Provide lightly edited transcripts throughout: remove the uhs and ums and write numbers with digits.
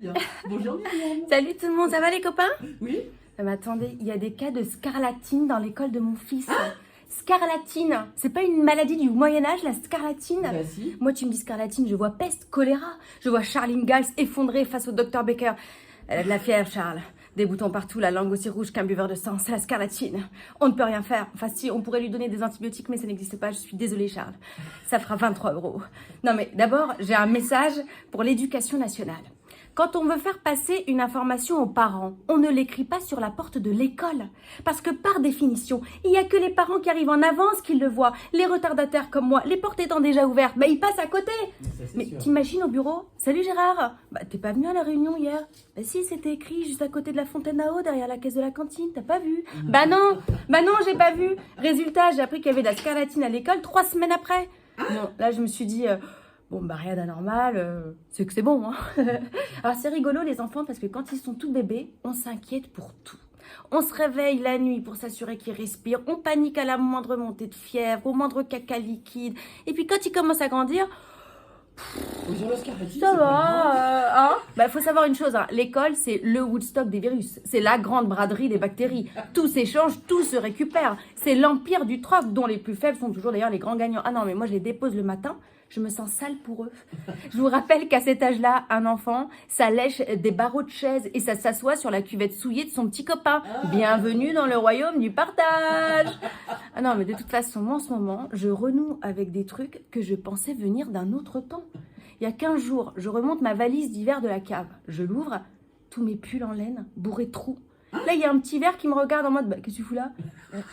Bien. Bonjour Myriam. Salut tout le monde, ça va les copains? Oui. Mais attendez, il y a des cas de scarlatine dans l'école de mon fils. Scarlatine, c'est pas une maladie du Moyen-Âge, la scarlatine? Bah si. Moi, tu me dis scarlatine, je vois peste, choléra. Je vois Charline Gals effondrée face au docteur Baker. Elle a de la fièvre, Charles. Des boutons partout, la langue aussi rouge qu'un buveur de sang. C'est la scarlatine. On ne peut rien faire. Enfin, si, on pourrait lui donner des antibiotiques, mais ça n'existe pas. Je suis désolée, Charles. Ça fera 23 €. Non, mais d'abord, j'ai un message pour l'éducation nationale. Quand on veut faire passer une information aux parents, on ne l'écrit pas sur la porte de l'école. Parce que par définition, il n'y a que les parents qui arrivent en avance qui le voient. Les retardataires comme moi, les portes étant déjà ouvertes, bah ils passent à côté. Mais t'imagines au bureau? Salut Gérard, bah t'es pas venu à la réunion hier? Bah si, c'était écrit juste à côté de la fontaine à eau, derrière la caisse de la cantine, t'as pas vu? Bah non, j'ai pas vu. Résultat, j'ai appris qu'il y avait de la scarlatine à l'école 3 semaines après. Bon, là je me suis dit... Bon, bah rien d'anormal, c'est que c'est bon. Hein. Alors c'est rigolo les enfants parce que quand ils sont tout bébés, on s'inquiète pour tout. On se réveille la nuit pour s'assurer qu'ils respirent, on panique à la moindre montée de fièvre, au moindre caca liquide. Et puis quand ils commencent à grandir, ça va, hein. Bah, faut savoir une chose, hein. L'école c'est le Woodstock des virus, c'est la grande braderie des bactéries. Tout s'échange, tout se récupère. C'est l'empire du troc dont les plus faibles sont toujours d'ailleurs les grands gagnants. Ah non mais moi je les dépose le matin. Je me sens sale pour eux. Je vous rappelle qu'à cet âge-là, un enfant, ça lèche des barreaux de chaise et ça s'assoit sur la cuvette souillée de son petit copain. Bienvenue dans le royaume du partage. Ah non, mais de toute façon, moi, en ce moment, je renoue avec des trucs que je pensais venir d'un autre temps. Il y a 15 jours, je remonte ma valise d'hiver de la cave. Je l'ouvre, tous mes pulls en laine, bourrés de trous. Là, il y a un petit verre qui me regarde en mode, bah, qu'est-ce que tu fous là?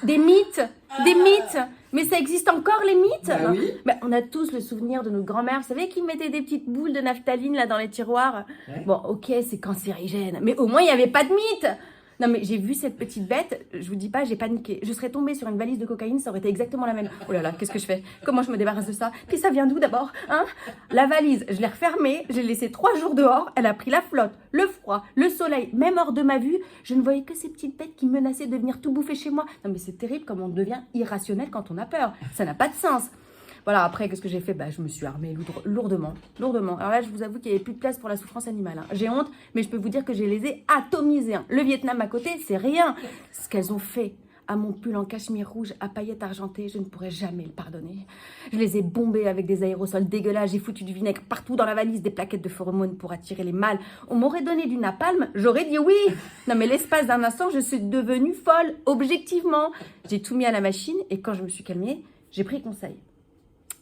Des mythes, des mythes. Mais ça existe encore, les mythes? Bah oui. Bah, on a tous le souvenir de notre grand-mère. Vous savez qui mettait des petites boules de naphtaline là dans les tiroirs? Ouais. Bon, ok, c'est cancérigène. Mais au moins, il n'y avait pas de mythes. Non, mais j'ai vu cette petite bête. Je vous dis pas, j'ai paniqué. Je serais tombée sur une valise de cocaïne, ça aurait été exactement la même. Oh là là, qu'est-ce que je fais? Comment je me débarrasse de ça? Puis ça vient d'où d'abord? Hein? La valise, je l'ai refermée. J'ai laissé 3 jours dehors. Elle a pris la flotte, le froid, le soleil, même hors de ma vue. Je ne voyais que ces petites bêtes qui menaçaient de venir tout bouffer chez moi. Non, mais c'est terrible comme on devient irrationnel quand on a peur. Ça n'a pas de sens. Voilà, après, qu'est-ce que j'ai fait? Bah, je me suis armée lourdement. Alors là, je vous avoue qu'il n'y avait plus de place pour la souffrance animale. Hein. J'ai honte, mais je peux vous dire que je les ai atomisés. Hein. Le Vietnam à côté, c'est rien. Ce qu'elles ont fait à mon pull en cachemire rouge à paillettes argentées, je ne pourrais jamais le pardonner. Je les ai bombés avec des aérosols dégueulasses. J'ai foutu du vinaigre partout dans la valise, des plaquettes de phéromones pour attirer les mâles. On m'aurait donné du napalm, j'aurais dit oui. Non, mais l'espace d'un instant, je suis devenue folle, objectivement. J'ai tout mis à la machine et quand je me suis calmée, j'ai pris conseil.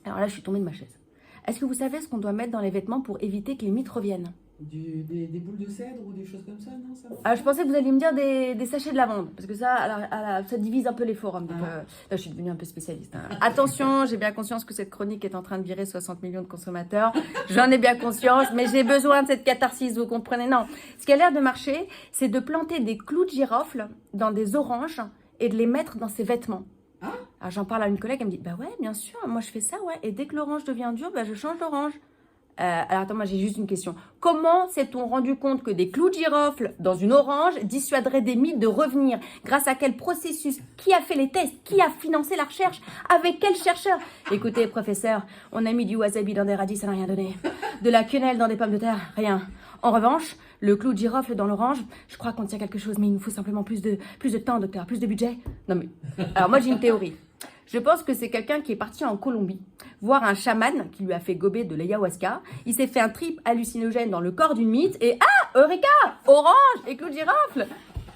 Alors là, je suis tombée de ma chaise. Est-ce que vous savez ce qu'on doit mettre dans les vêtements pour éviter que les mythes reviennent? Des boules de cèdre ou des choses comme ça, non ça va? Alors, je pensais que vous alliez me dire des sachets de lavande, parce que ça, ça divise un peu les forums. Donc, là, je suis devenue un peu spécialiste. Hein. Attention, j'ai bien conscience que cette chronique est en train de virer 60 millions de consommateurs. J'en ai bien conscience, mais j'ai besoin de cette catharsis, vous comprenez? Non, ce qui a l'air de marcher, c'est de planter des clous de girofle dans des oranges et de les mettre dans ses vêtements. Alors j'en parle à une collègue, elle me dit, bah ouais, bien sûr, moi je fais ça, ouais. Et dès que l'orange devient dur, bah je change d'orange. Alors attends, moi j'ai juste une question. Comment s'est-on rendu compte que des clous de girofle dans une orange dissuaderaient des mythes de revenir? Grâce à quel processus? Qui a fait les tests? Qui a financé la recherche? Avec quel chercheur? Écoutez, professeur, on a mis du wasabi dans des radis, ça n'a rien donné. De la quenelle dans des pommes de terre, rien. En revanche, le clou de girofle dans l'orange, je crois qu'on tient quelque chose, mais il nous faut simplement plus de temps, docteur, plus de budget. Non mais, alors moi j'ai une théorie. Je pense que c'est quelqu'un qui est parti en Colombie, voir un chaman qui lui a fait gober de l'ayahuasca. Il s'est fait un trip hallucinogène dans le corps d'une mythe et Eureka! Orange et clou de girofle!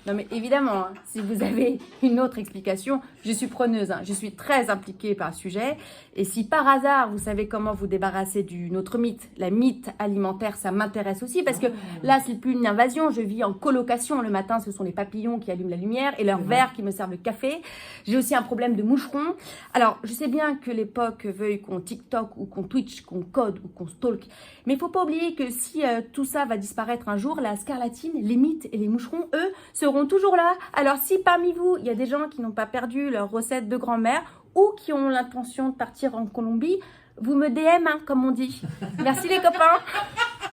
Non mais évidemment, hein, si vous avez une autre explication, je suis preneuse, hein, je suis très impliquée par le sujet. Et si par hasard, vous savez comment vous débarrasser d'une autre mythe, la mythe alimentaire, ça m'intéresse aussi parce que là, c'est plus une invasion, je vis en colocation. Le matin, ce sont les papillons qui allument la lumière et leurs verres qui me servent le café. J'ai aussi un problème de moucherons. Alors, je sais bien que l'époque veuille qu'on TikTok ou qu'on Twitch, qu'on code ou qu'on stalk, mais il faut pas oublier que si tout ça va disparaître un jour, la scarlatine, les mythes et les moucherons, eux, seront toujours là. Alors si parmi vous, il y a des gens qui n'ont pas perdu leur recette de grand-mère ou qui ont l'intention de partir en Colombie, vous me DM, hein, comme on dit. Merci les copains.